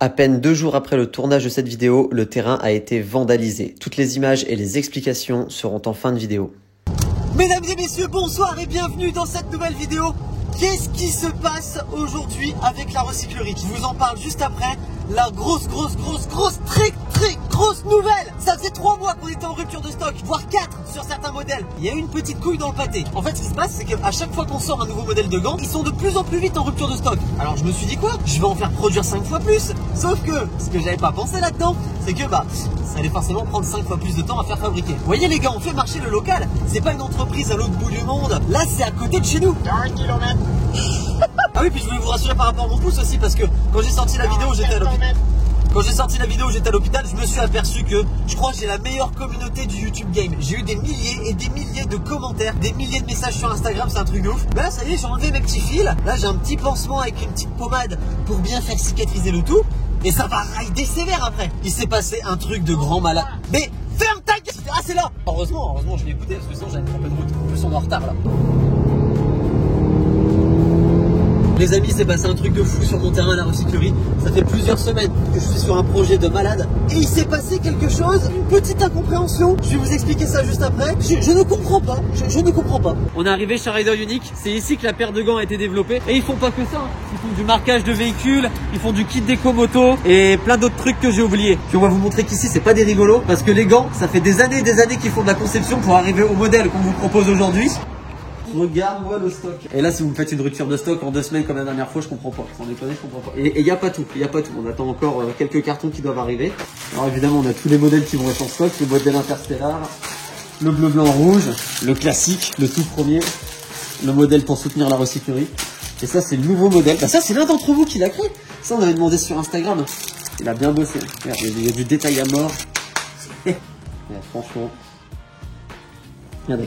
À peine 2 jours après le tournage de cette vidéo, le terrain a été vandalisé. Toutes les images et les explications seront en fin de vidéo. Mesdames et messieurs, bonsoir et bienvenue dans cette nouvelle vidéo. Qu'est-ce qui se passe aujourd'hui avec la recyclerie? Je vous en parle juste après. La grosse, très grosse nouvelle. Ça faisait 3 mois qu'on était en rupture de stock, voire 4 sur certains modèles. Il y a eu une petite couille dans le pâté. En fait, ce qui se passe, c'est qu'à chaque fois qu'on sort un nouveau modèle de gants, ils sont de plus en plus vite en rupture de stock. Alors je me suis dit quoi? Je vais en faire produire 5 fois plus. Sauf que, ce que j'avais pas pensé là-dedans, c'est que ça allait forcément prendre 5 fois plus de temps à faire fabriquer. Vous voyez les gars, on fait marcher le local. C'est pas une entreprise à l'autre bout du monde. Là, c'est à côté de chez nous. 40 km. Ah oui, puis je voulais vous rassurer par rapport à mon pouce aussi, parce que quand j'ai sorti la vidéo, j'étais à l'hôpital. Quand j'ai sorti la vidéo, j'étais à l'hôpital, je me suis aperçu que je crois que j'ai la meilleure communauté du YouTube Game. J'ai eu des milliers et des milliers de commentaires, des milliers de messages sur Instagram, c'est un truc de ouf. Mais là, ça y est, j'ai enlevé mes petits fils. Là, j'ai un petit pansement avec une petite pommade pour bien faire cicatriser le tout. Et ça va rider sévère après. Il s'est passé un truc de grand malade. Mais ferme ta gueule! Ah, c'est là! Heureusement, je l'ai écouté parce que sinon j'avais trompé de route. En plus, on est en retard là. Les amis, c'est passé un truc de fou sur mon terrain à la recyclerie. Ça fait plusieurs semaines que je suis sur un projet de malade. Et il s'est passé quelque chose, une petite incompréhension. Je vais vous expliquer ça juste après. Je ne comprends pas. Je ne comprends pas. On est arrivé chez Rider Unique. C'est ici que la paire de gants a été développée. Et ils font pas que ça. Ils font du marquage de véhicules. Ils font du kit déco-moto. Et plein d'autres trucs que j'ai oubliés. Puis on va vous montrer qu'ici, c'est pas des rigolos. Parce que les gants, ça fait des années et des années qu'ils font de la conception pour arriver au modèle qu'on vous propose aujourd'hui. Regarde-moi le stock. Et là, si vous me faites une rupture de stock en 2 semaines comme la dernière fois, je comprends pas. Sans déconner, je comprends pas. Et il n'y a pas tout. Il y a pas tout. On attend encore quelques cartons qui doivent arriver. Alors évidemment, on a tous les modèles qui vont être en stock. Le modèle Interstellar, le bleu, blanc, rouge, le classique, le tout premier, le modèle pour soutenir la recyclerie. Et ça, c'est le nouveau modèle. Bah ça, c'est l'un d'entre vous qui l'a créé. Ça, on avait demandé sur Instagram. Il a bien bossé. Regarde, il y a du détail à mort. Franchement. Regarde,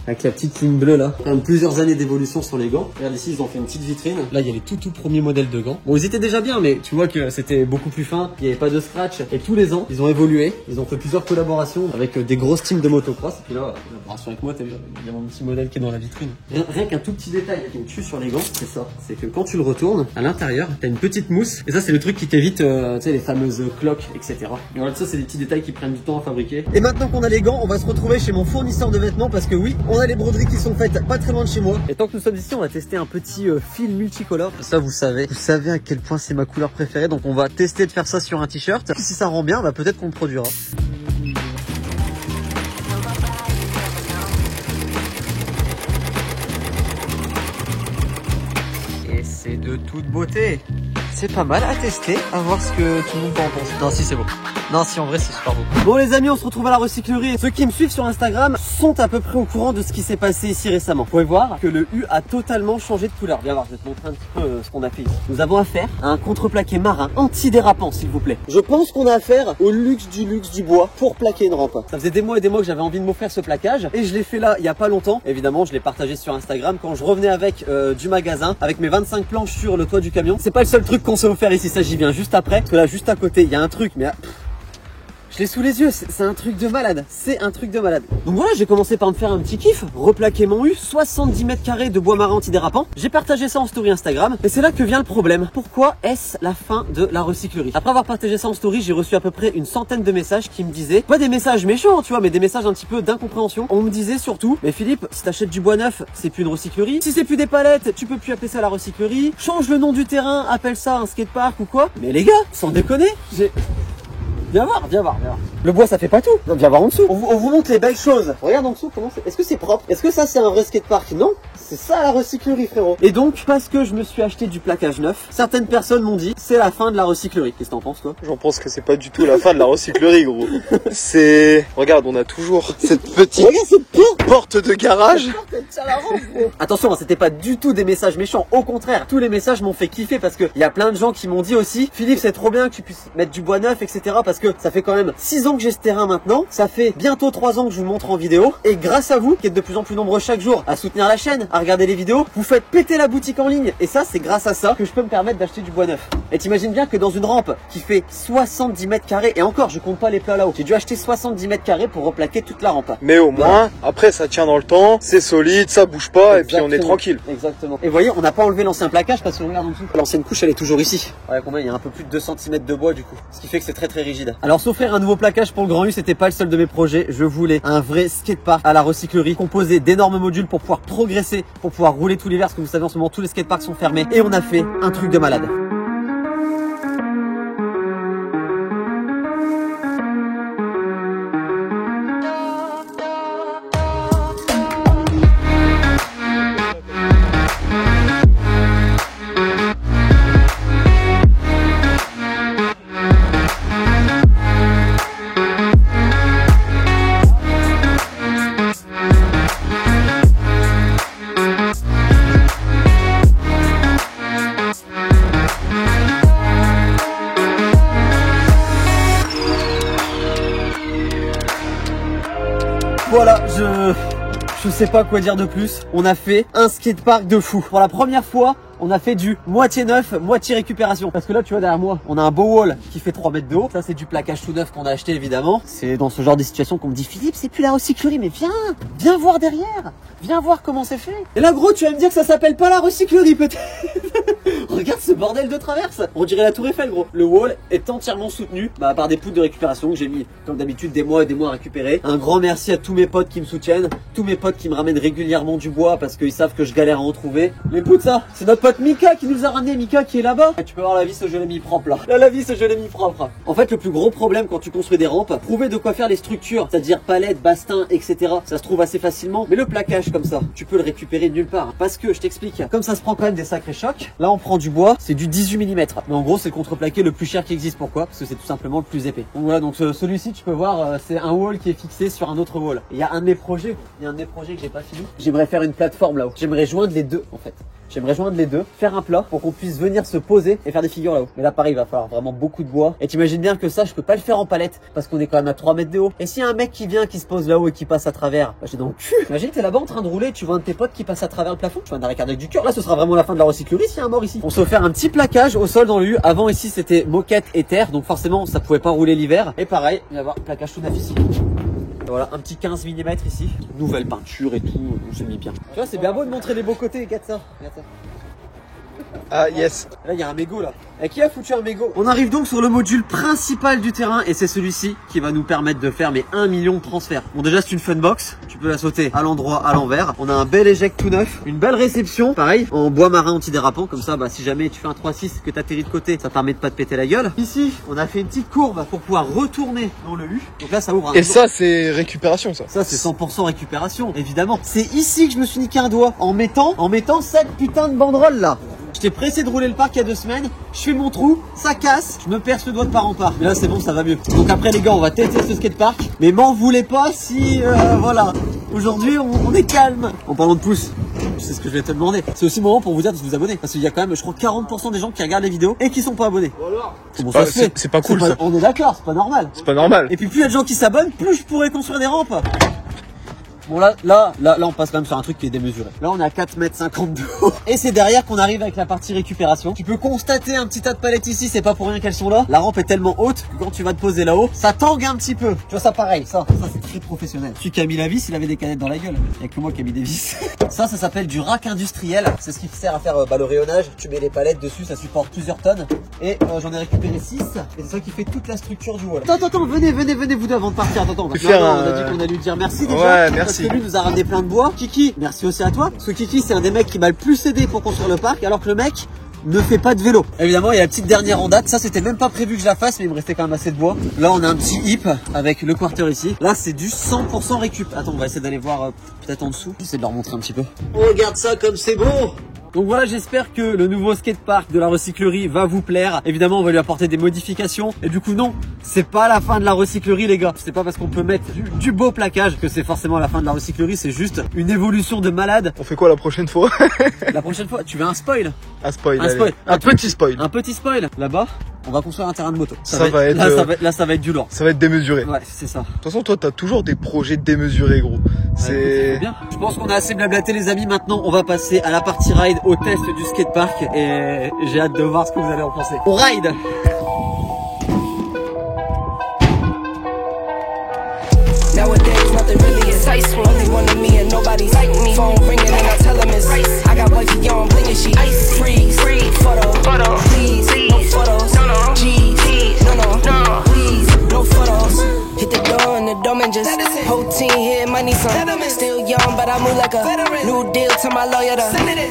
avec la petite ligne bleue là. Quand même plusieurs années d'évolution sur les gants. Regarde ici, ils ont fait une petite vitrine. Là, il y a les tout premiers modèles de gants. Bon, ils étaient déjà bien, mais tu vois que c'était beaucoup plus fin. Il n'y avait pas de scratch. Et tous les ans, ils ont évolué. Ils ont fait plusieurs collaborations avec des grosses teams de motocross. Et puis là, collaboration avec moi, t'as vu, il y a mon petit modèle qui est dans la vitrine. Rien qu'un tout petit détail qui me tue sur les gants, c'est ça. C'est que quand tu le retournes, à l'intérieur, t'as une petite mousse. Et ça, c'est le truc qui t'évite, tu sais, les fameuses cloques, etc. Et voilà, ça, c'est des petits détails qui prennent du temps à fabriquer. Et maintenant qu'on a les gants, on va se retrouver chez mon fournisseur de vêtements parce que oui, on a les broderies qui sont faites pas très loin de chez moi. Et tant que nous sommes ici, on va tester un petit fil multicolore. Ça, vous savez à quel point c'est ma couleur préférée. Donc on va tester de faire ça sur un t-shirt. Si ça rend bien, peut-être qu'on le produira. Et c'est de toute beauté. C'est pas mal à tester, à voir ce que tout le monde en pense. Non, si c'est beau. Non, si en vrai c'est super beau. Bon les amis, on se retrouve à la recyclerie. Ceux qui me suivent sur Instagram sont à peu près au courant de ce qui s'est passé ici récemment. Vous pouvez voir que le U a totalement changé de couleur. Viens voir, je vais te montrer un petit peu ce qu'on a fait ici. Nous avons affaire à un contreplaqué marin antidérapant, s'il vous plaît. Je pense qu'on a affaire au luxe du bois pour plaquer une rampe. Ça faisait des mois et des mois que j'avais envie de m'offrir ce plaquage et je l'ai fait là il y a pas longtemps. Évidemment, je l'ai partagé sur Instagram quand je revenais avec du magasin avec mes 25 planches sur le toit du camion. C'est pas le seul truc qu'on s'est offert ici, ça j'y viens juste après. Parce que là, juste à côté, il y a un truc, mais je l'ai sous les yeux, c'est un truc de malade. C'est un truc de malade. Donc voilà, j'ai commencé par me faire un petit kiff, replaquer mon U, 70 mètres carrés de bois marin antidérapant. J'ai partagé ça en story Instagram. Et c'est là que vient le problème. Pourquoi est-ce la fin de la recyclerie? Après avoir partagé ça en story, j'ai reçu à peu près une centaine de messages qui me disaient, pas des messages méchants, tu vois, mais des messages un petit peu d'incompréhension. On me disait surtout, mais Philippe, si t'achètes du bois neuf, c'est plus une recyclerie. Si c'est plus des palettes, tu peux plus appeler ça la recyclerie. Change le nom du terrain, appelle ça un skatepark ou quoi. Mais les gars, sans déconner, viens voir. Le bois, ça fait pas tout. Viens voir en dessous. On vous montre les belles choses. Regarde en dessous, comment c'est. Est-ce que c'est propre? Est-ce que ça, c'est un vrai skatepark? Non. C'est ça la recyclerie, frérot. Et donc, parce que je me suis acheté du plaquage neuf, certaines personnes m'ont dit, c'est la fin de la recyclerie. Qu'est-ce que t'en penses, toi? J'en pense que c'est pas du tout la fin de la recyclerie, gros. C'est... Regarde, on a toujours cette petite porte de garage. Attention, c'était pas du tout des messages méchants. Au contraire, tous les messages m'ont fait kiffer parce que il y a plein de gens qui m'ont dit aussi, Philippe, c'est trop bien que tu puisses mettre du bois neuf, etc. Parce que ça fait quand même 6 ans que j'ai ce terrain maintenant. Ça fait bientôt 3 ans que je vous montre en vidéo. Et grâce à vous, qui êtes de plus en plus nombreux chaque jour à soutenir la chaîne, à regarder les vidéos, vous faites péter la boutique en ligne. Et ça, c'est grâce à ça que je peux me permettre d'acheter du bois neuf. Et t'imagines bien que dans une rampe qui fait 70 mètres carrés, et encore, je compte pas les plats là-haut, j'ai dû acheter 70 mètres carrés pour replaquer toute la rampe. Mais au moins, après ça tient dans le temps, c'est solide, ça bouge pas, et puis on est tranquille. Exactement. Et vous voyez, on n'a pas enlevé l'ancien plaquage parce qu'on regarde en dessous. L'ancienne couche, elle est toujours ici. Ouais, combien? Il y a un peu plus de 2 cm de bois du coup. Ce qui fait que c'est très rigide. Alors s'offrir un nouveau plaquage pour le Grand U, c'était pas le seul de mes projets. Je voulais un vrai skatepark à la recyclerie, composé d'énormes modules pour pouvoir progresser, pour pouvoir rouler tout l'hiver, parce que vous savez en ce moment tous les skateparks sont fermés. Et on a fait un truc de malade. Voilà, je sais pas quoi dire de plus. On a fait un skatepark de fou. Pour la première fois, on a fait du moitié neuf, moitié récupération. Parce que là, tu vois, derrière moi, on a un beau wall qui fait 3 mètres de haut. Ça, c'est du plaquage tout neuf qu'on a acheté, évidemment. C'est dans ce genre de situation qu'on me dit, Philippe, c'est plus la recyclerie, mais viens voir derrière. Viens voir comment c'est fait. Et là, gros, tu vas me dire que ça s'appelle pas la recyclerie, peut-être. Regarde ce bordel de traverse. On dirait la Tour Eiffel, gros. Le wall est entièrement soutenu par des poutres de récupération que j'ai mis, comme d'habitude, des mois et des mois à récupérer. Un grand merci à tous mes potes qui me soutiennent, tous mes potes qui me ramènent régulièrement du bois parce qu'ils savent que je galère à en trouver. Les poutres, ça, c'est notre pote Mika qui nous a ramené. Mika qui est là-bas. Tu peux voir la vis, je l'ai mis propre là. Là, la vis, je l'ai mis propre. En fait, le plus gros problème quand tu construis des rampes, trouver de quoi faire les structures, c'est-à-dire palettes, bastins, etc. Ça se trouve assez facilement. Mais le plaquage comme ça, tu peux le récupérer nulle part. Parce que, je t'explique, comme ça se prend quand même des sacrés chocs, là on prend du bois, c'est du 18 mm. Mais en gros, c'est le contreplaqué le plus cher qui existe. Pourquoi? Parce que c'est tout simplement le plus épais. Donc voilà, donc celui-ci, tu peux voir, c'est un wall qui est fixé sur un autre wall. Il y a un de mes projets que j'ai pas fini. J'aimerais faire une plateforme là-haut. J'aimerais joindre les deux en fait. J'aimerais joindre les deux, faire un plat pour qu'on puisse venir se poser et faire des figures là-haut. Mais là pareil, il va falloir vraiment beaucoup de bois. Et t'imagines bien que ça, je peux pas le faire en palette parce qu'on est quand même à 3 mètres de haut. Et s'il y a un mec qui vient, qui se pose là-haut et qui passe à travers, bah j'ai dans le cul. Imagine, t'es là-bas en train de rouler, tu vois un de tes potes qui passe à travers le plafond. Tu vois un arrêt cardiaque du cœur. Là, ce sera vraiment la fin de la recyclerie s'il y a un mort ici. On s'est offert un petit plaquage au sol dans le U. Avant ici, c'était moquette et terre, donc forcément, ça pouvait pas rouler l'hiver. Et pareil, il va y avoir plaquage tout neuf ici. Voilà, un petit 15 mm ici. Nouvelle peinture et tout, on s'est mis bien. Tu vois, c'est bien beau de montrer les beaux côtés. Regarde ça, regarde ça. Ah yes. Là il y a un mégot là. Et qui a foutu un mégot? On arrive donc sur le module principal du terrain et c'est celui-ci qui va nous permettre de faire 1 million de transferts. Bon déjà c'est une funbox, tu peux la sauter à l'endroit, à l'envers. On a un bel éject tout neuf, une belle réception, pareil, en bois marin antidérapant, comme ça si jamais tu fais un 3-6 que t'atterris de côté, ça permet de pas te péter la gueule. Ici on a fait une petite courbe pour pouvoir retourner dans le U. Donc là ça ouvre un Et ça c'est récupération ça. Ça c'est 100% récupération, évidemment. C'est ici que je me suis niqué un doigt en mettant cette putain de banderole là. J'étais pressé de rouler le parc il y a 2 semaines, je fais mon trou, ça casse, je me perce le doigt de part en part. Mais là c'est bon, ça va mieux. Donc après les gars, on va tester ce skatepark. Mais m'en voulez pas si, voilà. Aujourd'hui on est calme. En parlant de pouces, c'est ce que je vais te demander. C'est aussi le moment pour vous dire de vous abonner. Parce qu'il y a quand même, je crois, 40% des gens qui regardent les vidéos et qui sont pas abonnés. Bon, c'est pas cool ça. On est d'accord, c'est pas normal. C'est pas normal. Et puis plus il y a de gens qui s'abonnent, plus je pourrais construire des rampes. Bon là on passe quand même sur un truc qui est démesuré. Là on est à 4,50 m de haut. Et c'est derrière qu'on arrive avec la partie récupération. Tu peux constater un petit tas de palettes ici, c'est pas pour rien qu'elles sont là. La rampe est tellement haute que quand tu vas te poser là-haut, ça tangue un petit peu. Tu vois ça pareil, ça c'est très professionnel. Celui qui a mis la vis, il avait des canettes dans la gueule. Il y a que moi qui a mis des vis. Ça s'appelle du rack industriel. C'est ce qui sert à faire le rayonnage. Tu mets les palettes dessus, ça supporte plusieurs tonnes. Et j'en ai récupéré 6. Et c'est ça qui fait toute la structure du wall. Attends, venez vous deux avant de partir. Attends, on a dit qu'on allait lui dire merci déjà. Ouais, merci. Parce que lui nous a ramené plein de bois. Kiki, merci aussi à toi. Parce que Kiki, c'est un des mecs qui m'a le plus aidé pour construire le parc, alors que le mec ne fait pas de vélo. Évidemment, il y a la petite dernière en date. Ça, c'était même pas prévu que je la fasse, mais il me restait quand même assez de bois. Là, on a un petit hip avec le quarter ici. Là, c'est du 100% récup. Attends, on va essayer d'aller voir peut-être en dessous. J'essaie de leur montrer un petit peu. Regarde ça comme c'est beau. Donc voilà, j'espère que le nouveau skatepark de la recyclerie va vous plaire. Évidemment, on va lui apporter des modifications. Et du coup, non, c'est pas la fin de la recyclerie, les gars. C'est pas parce qu'on peut mettre du beau plaquage que c'est forcément la fin de la recyclerie. C'est juste une évolution de malade. On fait quoi la prochaine fois? La prochaine fois, tu veux un spoil? Un spoil. Un spoil. Un petit spoil. Un petit spoil. Là-bas, On va construire un terrain de moto. Ça va être du lourd. Ça va être démesuré. Ouais, c'est ça. De toute façon, toi, t'as toujours des projets démesurés, gros. C'est bien. Je pense qu'on a assez blablaté, les amis. Maintenant, on va passer à la partie ride, au test du skatepark. Et j'ai hâte de voir ce que vous allez en penser. On ride! Nowadays, nothing really excites me. Only one of me and nobody's like me. Phone ringing and I tell them it's I got wifey on bling and she freeze. Photo, please, no photos. G's, no, please, no photos. Hit the door and the dome and just whole team here, money some. Still young, but I move like a new deal to my lawyer.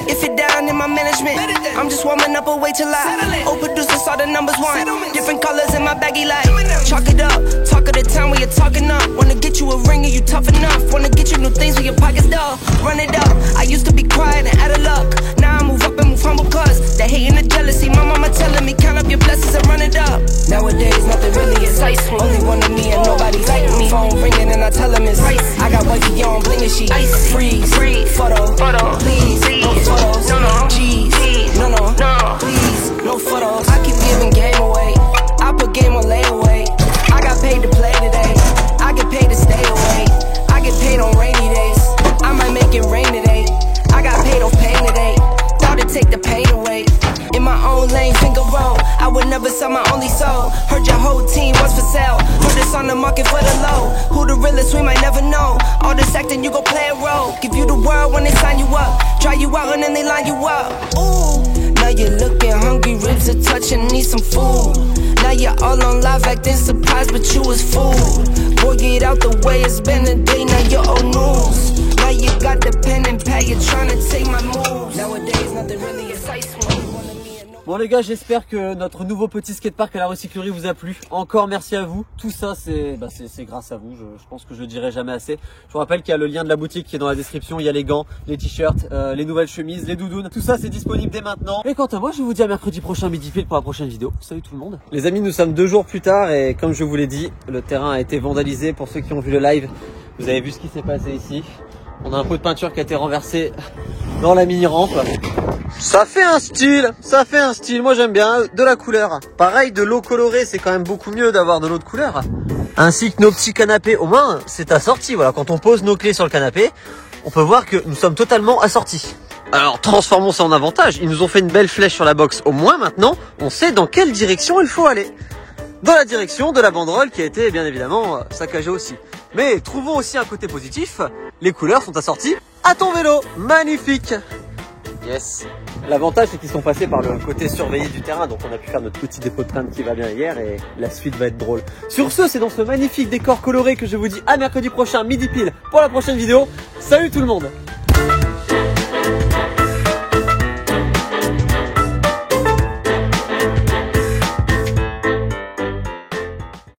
If it down in my management, I'm just warming up, wait till I old producers saw the numbers one. Different colors in my baggy light. Chalk it up, talk of the town where you're talking up. Wanna get you a ring and you tough enough. Wanna get you new things with your pockets dull. Run it up. I used to be quiet and out of luck. Now I move up and move humble cause the hate and the jealousy. My mama telling me count up your blessings and run it up. Nowadays nothing really excites me. Only one of me and nobody like me. Phone ringing and I tell them it's I got wifey on bling and she freeze. Photo, please, no photos. G's, no, please, no photos. I keep giving game away. I put game on layaway. I got paid to play today. I get paid to stay away. I get paid on rainy days. I might make it rain today. I got paid on pain today. Thought it'd take the pain away. In my own lane, finger roll. I would never sell my only soul. Heard your whole team was for sale. Heard it's on the market for the low. Who the realest, we might never know. All this acting, you gon' play a role. Give you the world when they sign you up. Try you out and then they line you up. Ooh, now you're looking hungry, ribs are touching, need some food. Now you're all on live acting surprised, but you was fooled. Boy, get out the way, it's been a day, now you're old news. Now you got the pen and pad, you're trying to take my moves. Nowadays, nothing really excites me. Bon les gars, j'espère que notre nouveau petit skatepark à la recyclerie vous a plu. Encore merci à vous. Tout ça c'est grâce à vous, je pense que je le dirai jamais assez. Je vous rappelle qu'il y a le lien de la boutique qui est dans la description. Il y a les gants, les t-shirts, les nouvelles chemises, les doudounes. Tout ça c'est disponible dès maintenant. Et quant à moi, je vous dis à mercredi prochain midi pile pour la prochaine vidéo. Salut tout le monde. Les amis, nous sommes 2 jours plus tard et comme je vous l'ai dit, le terrain a été vandalisé. Pour ceux qui ont vu le live, vous avez vu ce qui s'est passé ici. On a un pot de peinture qui a été renversé dans la mini-rampe. Ça fait un style, moi j'aime bien, de la couleur. Pareil, de l'eau colorée, c'est quand même beaucoup mieux d'avoir de l'eau de couleur. Ainsi que nos petits canapés, au moins c'est assorti, voilà. Quand on pose nos clés sur le canapé, on peut voir que nous sommes totalement assortis. Alors transformons ça en avantage, ils nous ont fait une belle flèche sur la box, au moins maintenant on sait dans quelle direction il faut aller. Dans la direction de la banderole qui a été bien évidemment saccagée aussi. Mais trouvons aussi un côté positif, les couleurs sont assorties à ton vélo, magnifique. Yes. L'avantage c'est qu'ils sont passés par le côté surveillé du terrain, donc on a pu faire notre petit dépôt de plainte qui va bien hier et la suite va être drôle. Sur ce, c'est dans ce magnifique décor coloré que je vous dis à mercredi prochain midi pile pour la prochaine vidéo. Salut tout le monde.